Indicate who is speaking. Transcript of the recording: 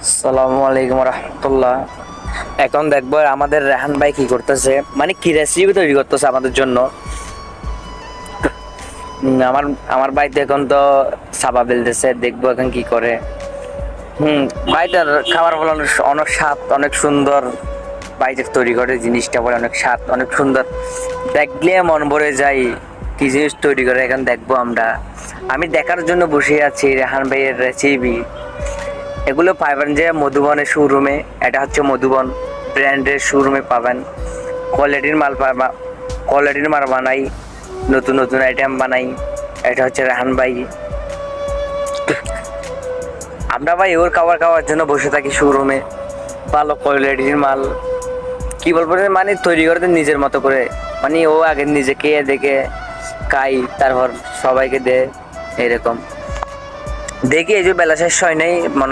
Speaker 1: আসসালামু আলাইকুম রহমতুল্লাহ। এখন দেখবো আমাদের রেহান ভাই কি করতেছে, মানে কি রেসিপি তৈরি করতেছে আমাদের জন্য। আমার আমার ভাইতে এখন তো সাবা বেলতেছে, দেখবো এখন কি করে। ভাইটার খাবার বলে অনেক অনেক স্বাদ, অনেক সুন্দর। ভাইটার তৈরি করে জিনিসটা বলে অনেক স্বাদ, অনেক সুন্দর, দেখলে মন ভরে যায়। কি জিনিস তৈরি করে এখন দেখবো আমরা। আমি দেখার জন্য বসে আছি রেহান ভাইয়ের রেসিপি। এগুলো পাবেন যে মধুবনের শোরুমে, এটা হচ্ছে মধুবন ব্র্যান্ডের শোরুমে পাবেন। কোয়ালিটির মাল পাবা, কোয়ালিটির মাল বানাই, নতুন নতুন আইটেম বানাই। এটা হচ্ছে রেহান ভাই। আমরা ভাই ওর খাবার খাওয়ার জন্য বসে থাকি শোরুমে। ভালো কোয়ালিটির মাল, কি বলবো রে, মানে তৈরি করতে নিজের মতো করে। মানে ও আগে নিজে খেয়ে দেখে খাই, তারপর সবাইকে দে। এরকম দেখি এই যে বেলা শেষ হয় নাই মনে হয়।